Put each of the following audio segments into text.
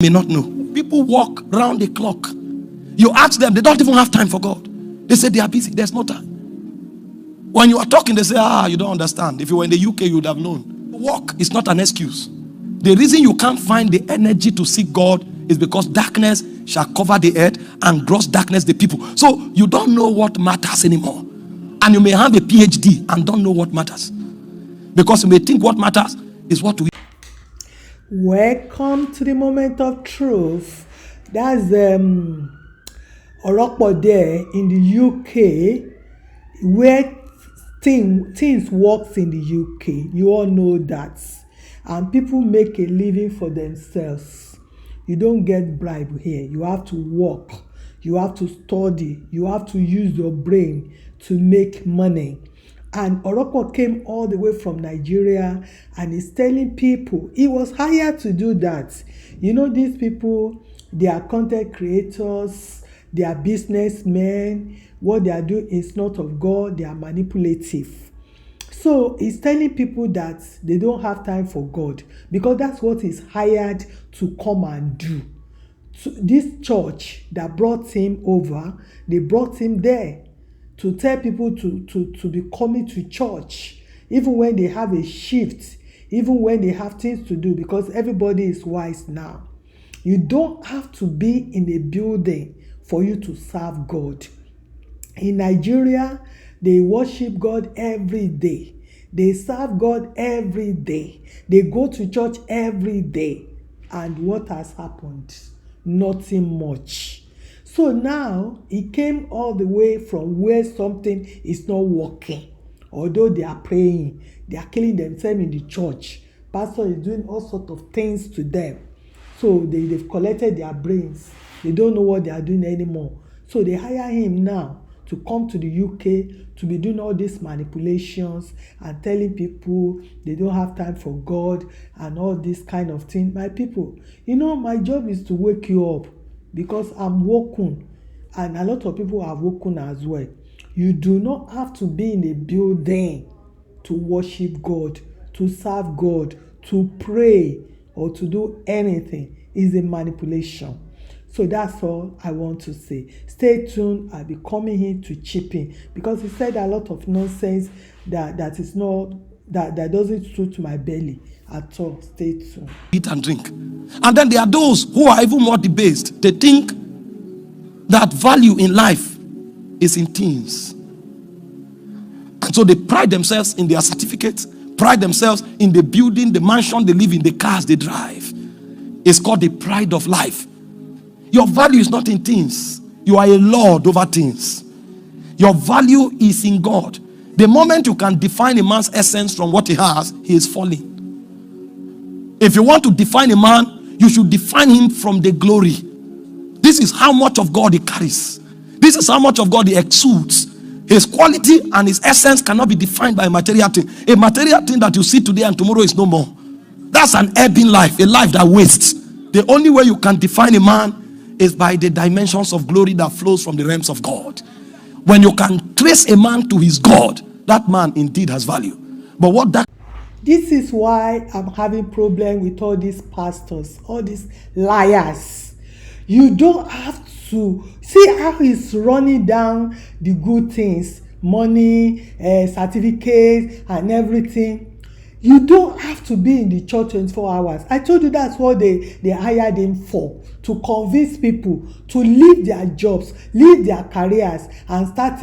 may not know. People walk round the clock. You ask them, they don't even have time for God. They say they are busy. There's no time. When you are talking, they say, you don't understand. If you were in the UK, you would have known. Walk is not an excuse. The reason you can't find the energy to seek God is because darkness shall cover the earth and gross darkness the people. So you don't know what matters anymore. And you may have a PhD and don't know what matters. Because you may think what matters is what we... Welcome to the moment of truth. That's Orokpo there in the UK, where things works in the UK. You all know that. And people make a living for themselves. You don't get bribe here. You have to work. You have to study. You have to use your brain to make money. And Orokpo came all the way from Nigeria and is telling people he was hired to do that. You know, these people, they are content creators, they are businessmen. What they are doing is not of God, they are manipulative. So he's telling people that they don't have time for God because that's what he's hired to come and do. So this church that brought him over, they brought him there to tell people to be coming to church, even when they have a shift, even when they have things to do, because everybody is wise now. You don't have to be in a building for you to serve God. In Nigeria, they worship God every day. They serve God every day. They go to church every day. And what has happened? Nothing much. So now, he came all the way from where something is not working. Although they are praying, they are killing themselves in the church. Pastor is doing all sorts of things to them. So they've collected their brains. They don't know what they are doing anymore. So they hire him now to come to the UK to be doing all these manipulations and telling people they don't have time for God and all this kind of thing. My people, you know, my job is to wake you up. Because I'm woken, and a lot of people are woken as well. You do not have to be in a building to worship God, to serve God, to pray, or to do anything. It's a manipulation. So that's all I want to say. Stay tuned. I'll be coming here to chip in because he said a lot of nonsense that is not that doesn't suit my belly at all. Stay tuned. Eat and drink. And then there are those who are even more debased. They think that value in life is in things. And so they pride themselves in their certificates, pride themselves in the building, the mansion they live in, the cars they drive. It's called the pride of life. Your value is not in things. You are a lord over things. Your value is in God. The moment you can define a man's essence from what he has, he is falling. If you want to define a man, you should define him from the glory. This is how much of God he carries. This is how much of God he exudes. His quality and his essence cannot be defined by a material thing. A material thing that you see today and tomorrow is no more. That's an ebbing life, a life that wastes. The only way you can define a man is by the dimensions of glory that flows from the realms of God. When you can trace a man to his God, that man indeed has value. But what that... This is why I'm having problem with all these pastors, all these liars. You don't have to see how he's running down the good things, money, certificates, and everything. You don't have to be in the church 24 hours. I told you that's what they hired him for, to convince people to leave their jobs, leave their careers, and start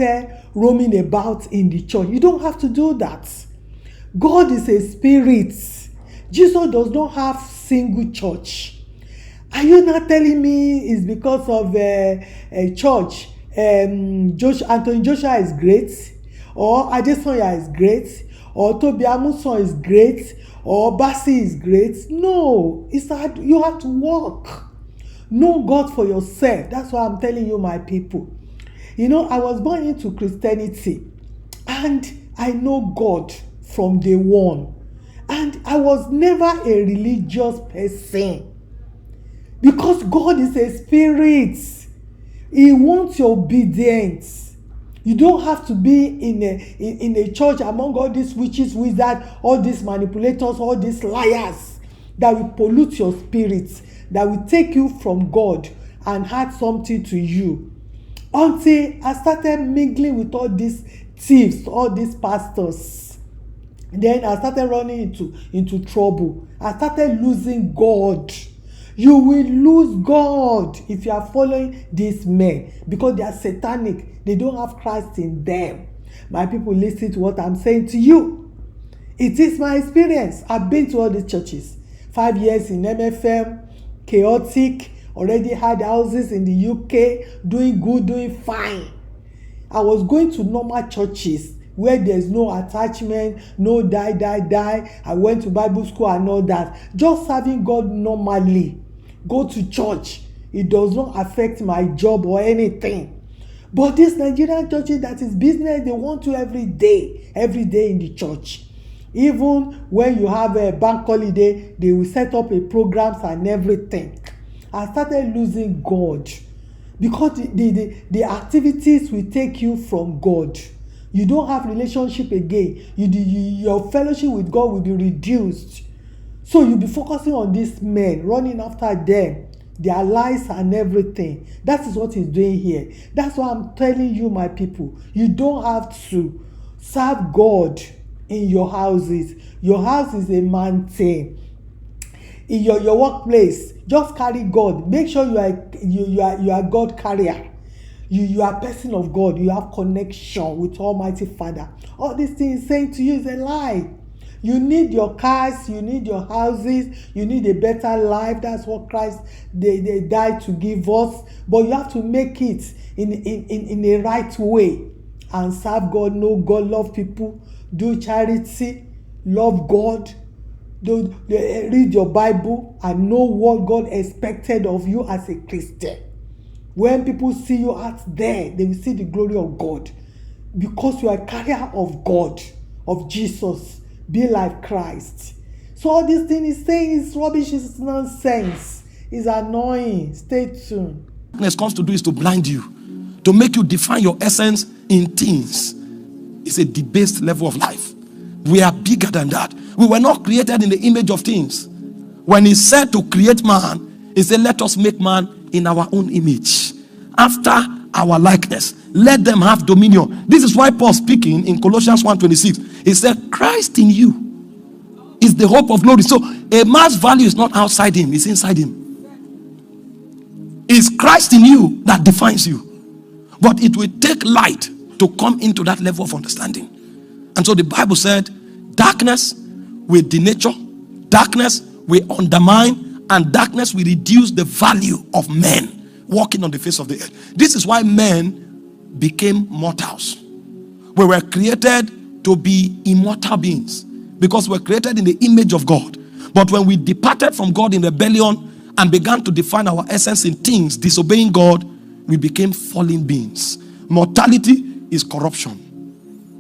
roaming about in the church. You don't have to do that. God is a spirit. Jesus does not have single church. Are you not telling me it's because of a church? Anthony Joshua is great, or Adesanya is great, or Tobi Amusan is great, or Basi is great. No, it's hard. You have to work. Know God for yourself. That's why I'm telling you, my people. You know, I was born into Christianity, and I know God from day one, and I was never a religious person because God is a spirit. He wants your obedience. You don't have to be in a church among all these witches, wizards, all these manipulators, all these liars. that will pollute your spirit, that will take you from God and add something to you. Until I started mingling with all these thieves, all these pastors, then I started running into trouble. I started losing God. You will lose God if you are following these men, because they are satanic. They don't have Christ in them. My people, listen to what I'm saying to you. It is my experience. I've been to all these churches. 5 years in MFM, chaotic, already had houses in the UK, doing good, doing fine. I was going to normal churches where there's no attachment, no die. I went to Bible school and all that. Just serving God normally. Go to church. It does not affect my job or anything. But this Nigerian churches, that is business, they want you every day in the church. Even when you have a bank holiday, they will set up a programs and everything. I started losing God, because the activities will take you from God. You don't have relationship again. Your fellowship with God will be reduced. So you'll be focusing on these men, running after them, their lies and everything. That is what he's doing here. That's why I'm telling you, my people, you don't have to serve God in your houses. Your house is a mountain. In your workplace, just carry God. Make sure you are God carrier. You are a person of God. You have connection with Almighty Father. All these things saying to you is a lie. You need your cars, you need your houses, you need a better life. That's what Christ they died to give us. But you have to make it in a right way and serve God. Know God, love people, do charity, love God. Read your Bible and know what God expected of you as a Christian. When people see you out there, they will see the glory of God, because you are a carrier of God, of Jesus. Be like Christ. So all this thing is saying is rubbish, is nonsense, is annoying. Stay tuned. Darkness comes to do is to blind you, to make you define your essence in things. It's a debased level of life. We are bigger than that. We were not created in the image of things. When he said to create man, he said, let us make man in our own image, after our likeness. Let them have dominion. This is why Paul, speaking in Colossians 1:26, he said, Christ in you is the hope of glory. So a man's value is not outside him, it's inside him. It's Christ in you that defines you. But it will take light to come into that level of understanding. And so the Bible said, darkness will denature, darkness will undermine, and darkness will reduce the value of men walking on the face of the earth. This is why men became mortals. We were created to be immortal beings, because we're created in the image of God. But when we departed from God in rebellion and began to define our essence in things, disobeying God, we became fallen beings. Mortality is corruption.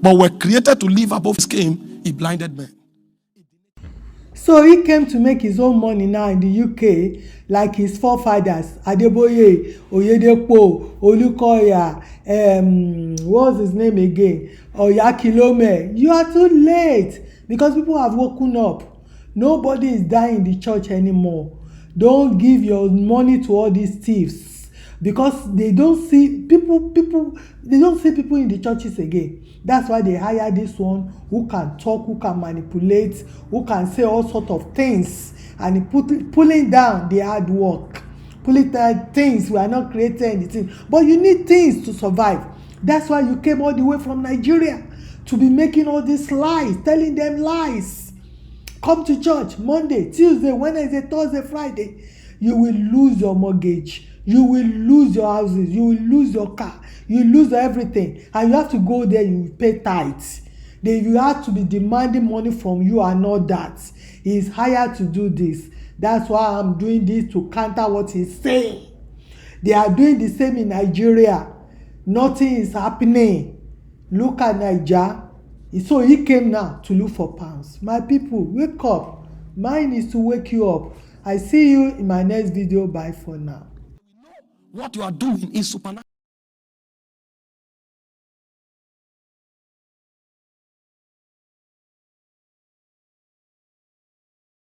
But we're created to live above. His came, he blinded men. So he came to make his own money now in the UK, like his forefathers, Adeboye, Oyedepo, Olukoya, what's his name again? Oyakilome. You are too late, because people have woken up. Nobody is dying in the church anymore. Don't give your money to all these thieves, because they don't see people they don't see people in the churches again. That's why they hire this one who can talk, who can manipulate, who can say all sorts of things, and he pulling down the hard work, pulling down things. We are not creating anything, but you need things to survive. That's why you came all the way from Nigeria to be making all these lies, telling them lies. Come to church Monday, Tuesday, Wednesday, Thursday, Friday. You will lose your mortgage. You will lose your houses. You will lose your car. You will lose everything. And you have to go there, you will pay tithes. They will have to be demanding money from you and all that. He is hired to do this. That's why I'm doing this, to counter what he's saying. They are doing the same in Nigeria. Nothing is happening. Look at Nigeria. So he came now to look for pounds. My people, wake up. Mine is to wake you up. I see you in my next video. Bye for now. What you are doing is supernatural.